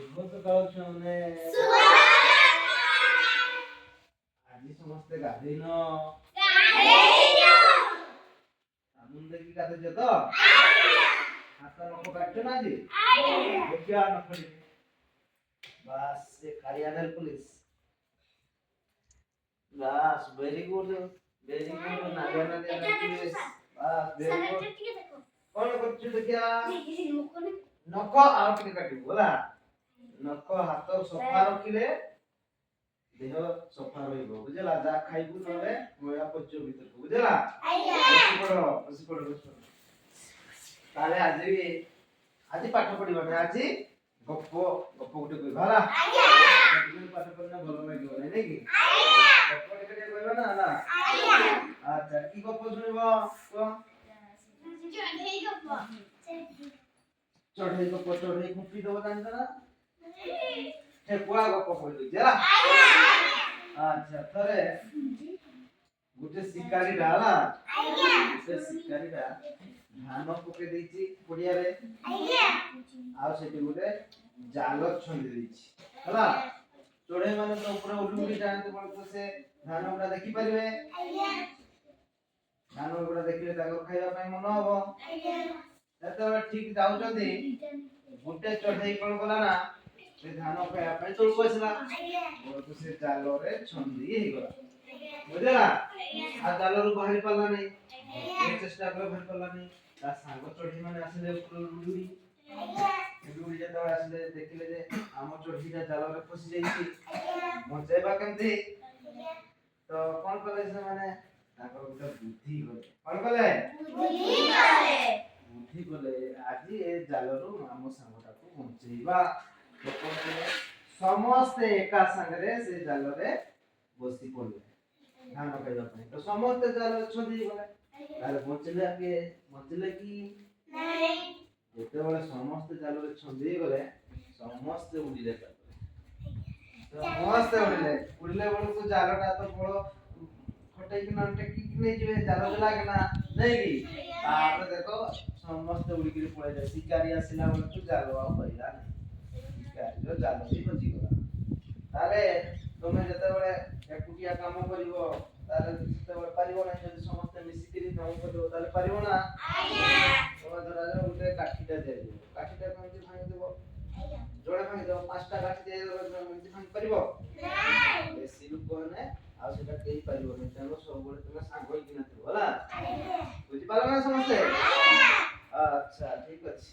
ସକାଳ ଛୁଆମାନେ ଆଜି ସମସ୍ତେ ଗାଧେଇନ ସାବୁନ ଦେଇକି ଗାଧେଇଛ ତ? ହାତ ନଖ କାଟଛ ନା ଆଜି? ଦେଖିବା ନଖ ଟିକେ ବାସ୍ ସେ କାଳିଆ ନେଲ ପଲିଶ ବାସ୍ ଭେରି ଗୁଡ ନାଲିଆ ନାଲିଆ ନେଲ ପଲିଶ ବାସ୍ ଭେରି ଗୁଡ କଣ କରୁଛୁ ଦେଖିଆ ନଖ ଆଉ ଟିକେ କାଟିବୁ ହେଲା ନଖ ହାତ ସଫା ରଖିଲେ ଦେହ ସଫା ରହିବ ବୁଝିଲା ଯାହା ଖାଇବୁ ନହେଲେ ମଇଳା ପଚିବ ଭିତରକୁ ବୁଝିଲା ବସି ପଡ ତାହେଲେ ଆଜି ପାଠ ପଢିବାନି ଆଜି ଗପ ଗୋଟେ କହିବା ହେଲା ପାଠ ପଢିଲେ ଭଲ ଲାଗିବ ନାଇଁ କି ଗପ ଟିକେ କହିବା ନା ନା ଆଚ୍ଛା କି ଗପ ଶୁଣିବ କୁହ ଚଢେଇ ଗପ ଚଢେଇ କୁମ୍ପି ଦବ ଜାଣିଛ ନା ଠେକୁଆ ଗପ କହିଦଉଛି ହେଲା ଆଚ୍ଛା ଥରେ ଗୋଟେ ଶିକାରୀଟା ହେଲା ସେ ଶିକାରୀଟା ଧାନ ପକେଇ ଦେଇଛି ପଡିଆରେ ଆଉ ସେଠି ଗୋଟେ ଜାଲ ଛନ୍ଦି ଦେଇଛି ହେଲା ଚଢେଇ ମାନେ ତ ଉପରେ ଉଡି ଯାଆନ୍ତି ବେଳକୁ ସେ ଧାନ ଗୁଡା ଦେଖିପାରିବେ ଧାନ ଗୁଡା ଦେଖିଲେ ତାଙ୍କର ଖାଇବା ପାଇଁ ମନ ହବ ଯେତେବେଳେ ଠିକ ଯାଉଛନ୍ତି ଗୋଟେ ଚଢେଇ କଣ କଲା ନା ସେ ଧାନ ଖାଇବା ପାଇଁ ତଳକୁ ଆସିଲା ବେଳକୁ ସେ ଜାଲରେ ଛନ୍ଦି ହେଇଗଲା ବୁଝିଲା ଆଉ ଜାଲରୁ ବାହାରି ପାରିଲା ନାହିଁ ଚେଷ୍ଟା କଲେ ବାହାରି ପାରିଲା ନାହିଁ ତା ସାଙ୍ଗ ଚଢେଇ ମାନେ ଆସିଲେ ଉଡି ଯେତେବେଳେ ଆସିଲେ ଦେଖିଲେ ଯେ ଆମ ଚଢେଇଟା ଜାଲରେ ଫସି ଯାଇଛି ବଞ୍ଚେଇବା କେମିତି ତ କଣ କଲେ ସେମାନେ ତାଙ୍କର ଗୋଟେ ବୁଦ୍ଧି କଲେ କଣ କଲେ ବୁଦ୍ଧି କଲେ ଆଜି ଏ ଜାଲରୁ ଆମ ସାଙ୍ଗଟାକୁ ବଞ୍ଚେଇବା ସମସ୍ତେ ଏକା ସାଙ୍ଗରେ ସେ ଜାଲରେ ବସି ପଡିଲେ ଧାନ ଖାଇବା ପାଇଁ ତ ସମସ୍ତେ ଜାଲରେ ଛନ୍ଦି ଗଲେ ତାହେଲେ ବଞ୍ଚିଲେ କି ଯେତେବେଳେ ସମସ୍ତେ ଜାଲରେ ଛନ୍ଦି ଗଲେ ସମସ୍ତେ ଉଡ଼ିଲେ ଉଡ଼ିଲେ ବେଳକୁ ଜାଲଟା ତ ବଳ ଫଟେଇକି ନ ଟେକିକି ନେଇଯିବେ ଜାଲ ଲାଗେନା ନାଇକି ତାପରେ ଦେଖ ସମସ୍ତେ ଉଡ଼ିକିରି ପଳେଇଲେ ଶିକାରୀ ଆସିଲା ବେଳକୁ ଜାଲ ଆଉ ପାଇଲା ନାହିଁ ଶିକାରୀର ଜାଲ ବି ବଞ୍ଚିଗଲା ତାହେଲେ ତମେ ଯେତେବେଳେ ଏକୁଟିଆ କାମ କରିବ ତାହେଲେ ସେତେବେଳେ ପାରିବ ନାହିଁ ଯଦି ସମସ୍ତେ ମିଶିକିରି କାମ କରିବ ତାହେଲେ ପାରିବ ନା ତମେ ଧରାଯାଉ ଗୋଟେ କାଠିଟା ଦିଆଯିବ କାଠିଟା କେମିତି ଭାଙ୍ଗିଦେବ ଜଣେ ଭାଙ୍ଗିଦେବ ପାଞ୍ଚଟା କାଠି ଦିଆଯିବ ଏମିତି ଭାଙ୍ଗି ପାରିବ ବେଶୀ ଲୋକ ହେଲେ ଆଉ ସେଟା କେହି ପାରିବନି ତେଣୁ ସବୁବେଳେ ତମେ ସାଙ୍ଗ ହେଇକିନା ଥିବ ହେଲା ବୁଝିପାରିଲ ନା ସମସ୍ତେ ଆଚ୍ଛା ଠିକ ଅଛି